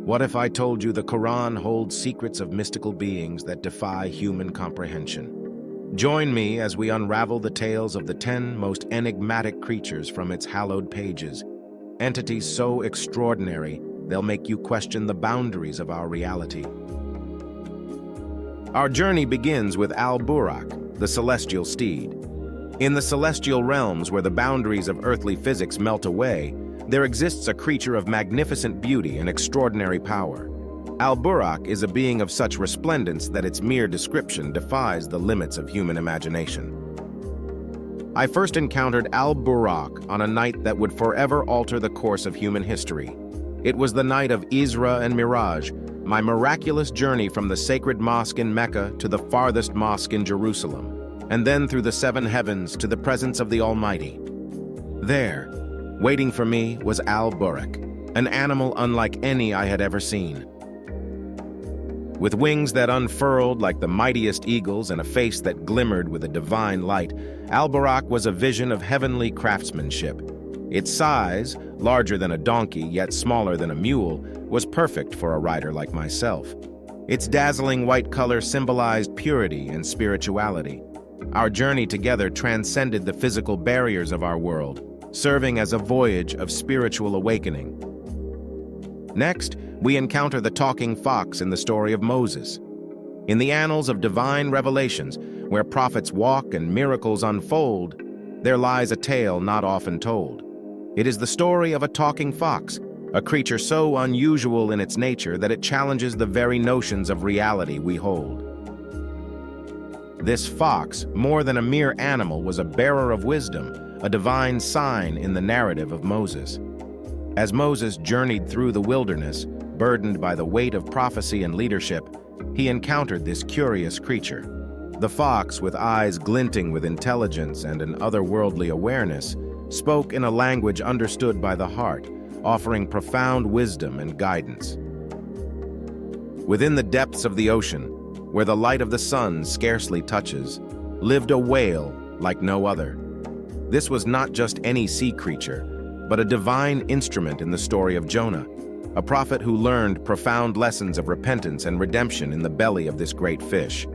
What if I told you the Quran holds secrets of mystical beings that defy human comprehension? Join me as we unravel the tales of the 10 most enigmatic creatures from its hallowed pages. Entities so extraordinary, they'll make you question the boundaries of our reality. Our journey begins with al-Burak, the celestial steed. In the celestial realms where the boundaries of earthly physics melt away, there exists a creature of magnificent beauty and extraordinary power. Al-Burak is a being of such resplendence that its mere description defies the limits of human imagination. I first encountered al-Burak on a night that would forever alter the course of human history. It was the night of Isra and Miraj, my miraculous journey from the sacred mosque in Mecca to the farthest mosque in Jerusalem, and then through the 7 heavens to the presence of the Almighty. There, waiting for me, was al-Burak, an animal unlike any I had ever seen. With wings that unfurled like the mightiest eagles and a face that glimmered with a divine light, al-Burak was a vision of heavenly craftsmanship. Its size, larger than a donkey yet smaller than a mule, was perfect for a rider like myself. Its dazzling white color symbolized purity and spirituality. Our journey together transcended the physical barriers of our world, serving as a voyage of spiritual awakening. Next, we encounter the talking fox in the story of Moses. In the annals of divine revelations, where prophets walk and miracles unfold, there lies a tale not often told. It is the story of a talking fox, a creature so unusual in its nature that it challenges the very notions of reality we hold. This fox, more than a mere animal, was a bearer of wisdom, a divine sign in the narrative of Moses. As Moses journeyed through the wilderness, burdened by the weight of prophecy and leadership, he encountered this curious creature. The fox, with eyes glinting with intelligence and an otherworldly awareness, spoke in a language understood by the heart, offering profound wisdom and guidance. Within the depths of the ocean, where the light of the sun scarcely touches, lived a whale like no other. This was not just any sea creature, but a divine instrument in the story of Jonah, a prophet who learned profound lessons of repentance and redemption in the belly of this great fish.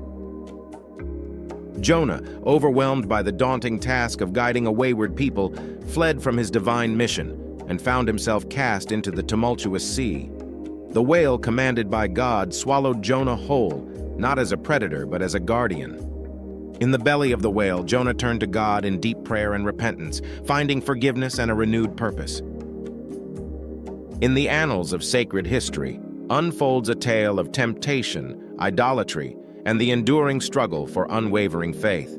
Jonah, overwhelmed by the daunting task of guiding a wayward people, fled from his divine mission and found himself cast into the tumultuous sea. The whale, commanded by God, swallowed Jonah whole, not as a predator but as a guardian. In the belly of the whale, Jonah turned to God in deep prayer and repentance, finding forgiveness and a renewed purpose. In the annals of sacred history unfolds a tale of temptation, idolatry, and the enduring struggle for unwavering faith.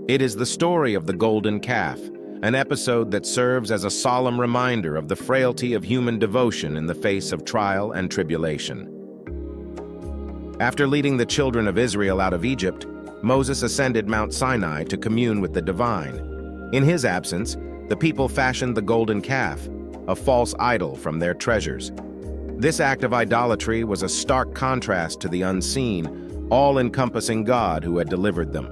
It is the story of the golden calf, an episode that serves as a solemn reminder of the frailty of human devotion in the face of trial and tribulation. After leading the children of Israel out of Egypt, Moses ascended Mount Sinai to commune with the divine. In his absence, the people fashioned the golden calf, a false idol from their treasures. This act of idolatry was a stark contrast to the unseen, all-encompassing God who had delivered them.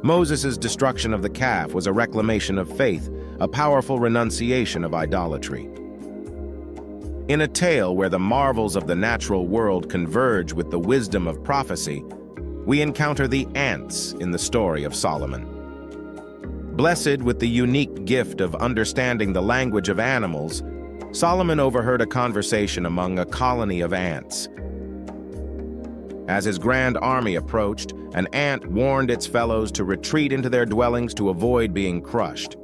Moses' destruction of the calf was a reclamation of faith, a powerful renunciation of idolatry. In a tale where the marvels of the natural world converge with the wisdom of prophecy, we encounter the ants in the story of Solomon. Blessed with the unique gift of understanding the language of animals, Solomon overheard a conversation among a colony of ants. As his grand army approached, an ant warned its fellows to retreat into their dwellings to avoid being crushed.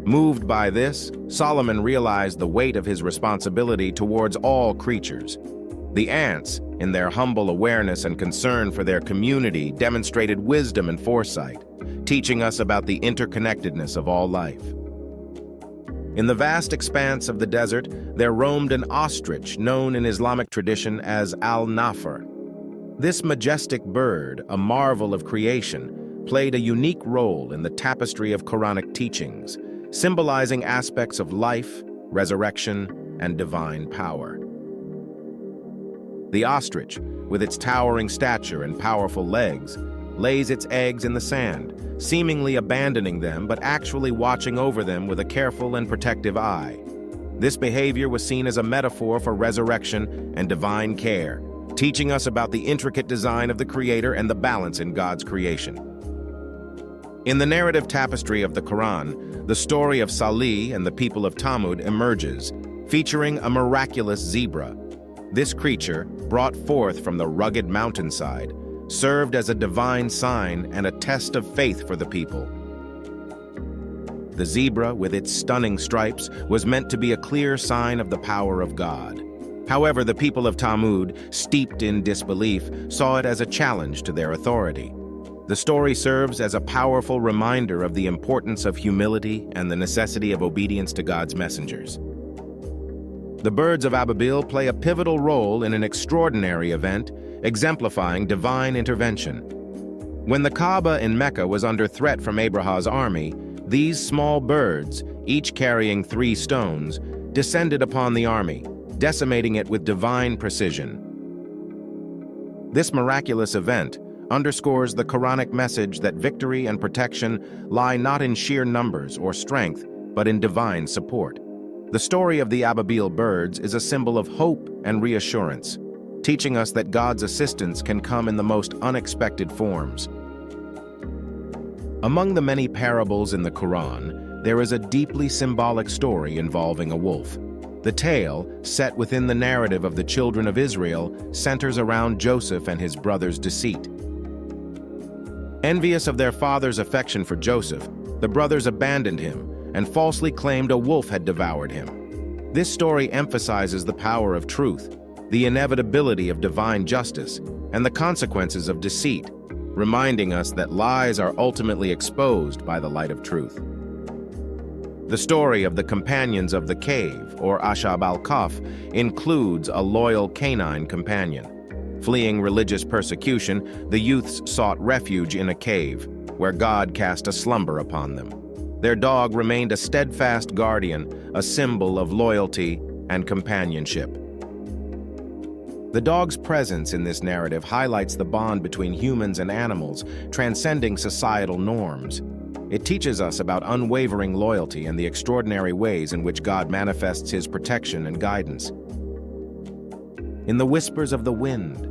Moved by this, Solomon realized the weight of his responsibility towards all creatures. The ants, in their humble awareness and concern for their community, demonstrated wisdom and foresight, teaching us about the interconnectedness of all life. In the vast expanse of the desert, there roamed an ostrich known in Islamic tradition as al-Nafr. This majestic bird, a marvel of creation, played a unique role in the tapestry of Quranic teachings, symbolizing aspects of life, resurrection, and divine power. The ostrich, with its towering stature and powerful legs, lays its eggs in the sand, seemingly abandoning them but actually watching over them with a careful and protective eye. This behavior was seen as a metaphor for resurrection and divine care, teaching us about the intricate design of the Creator and the balance in God's creation. In the narrative tapestry of the Quran, the story of Salih and the people of Thamud emerges, featuring a miraculous zebra. This creature, brought forth from the rugged mountainside, served as a divine sign and a test of faith for the people. The zebra, with its stunning stripes, was meant to be a clear sign of the power of God. However, the people of Thamud, steeped in disbelief, saw it as a challenge to their authority. The story serves as a powerful reminder of the importance of humility and the necessity of obedience to God's messengers. The birds of Ababil play a pivotal role in an extraordinary event, exemplifying divine intervention. When the Kaaba in Mecca was under threat from Abraha's army, these small birds, each carrying 3 stones, descended upon the army, decimating it with divine precision. This miraculous event underscores the Quranic message that victory and protection lie not in sheer numbers or strength, but in divine support. The story of the Ababil birds is a symbol of hope and reassurance, teaching us that God's assistance can come in the most unexpected forms. Among the many parables in the Quran, there is a deeply symbolic story involving a wolf. The tale, set within the narrative of the children of Israel, centers around Joseph and his brother's deceit. Envious of their father's affection for Joseph, the brothers abandoned him and falsely claimed a wolf had devoured him. This story emphasizes the power of truth, the inevitability of divine justice, and the consequences of deceit, reminding us that lies are ultimately exposed by the light of truth. The story of the companions of the cave, or Ashab al-Kahf, includes a loyal canine companion. Fleeing religious persecution, the youths sought refuge in a cave, where God cast a slumber upon them. Their dog remained a steadfast guardian, a symbol of loyalty and companionship. The dog's presence in this narrative highlights the bond between humans and animals, transcending societal norms. It teaches us about unwavering loyalty and the extraordinary ways in which God manifests His protection and guidance. In the whispers of the wind,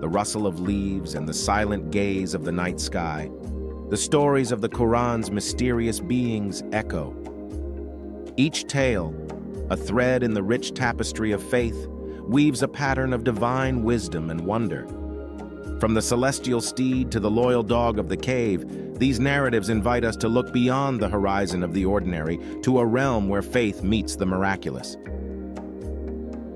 the rustle of leaves, and the silent gaze of the night sky, the stories of the Quran's mysterious beings echo. Each tale, a thread in the rich tapestry of faith, weaves a pattern of divine wisdom and wonder. From the celestial steed to the loyal dog of the cave, these narratives invite us to look beyond the horizon of the ordinary to a realm where faith meets the miraculous.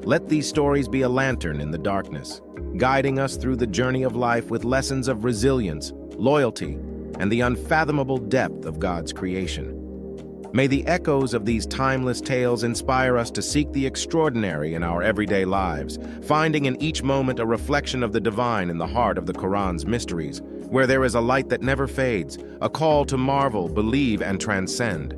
Let these stories be a lantern in the darkness, guiding us through the journey of life with lessons of resilience, loyalty, and the unfathomable depth of God's creation. May the echoes of these timeless tales inspire us to seek the extraordinary in our everyday lives, finding in each moment a reflection of the divine in the heart of the Quran's mysteries, where there is a light that never fades, a call to marvel, believe, and transcend.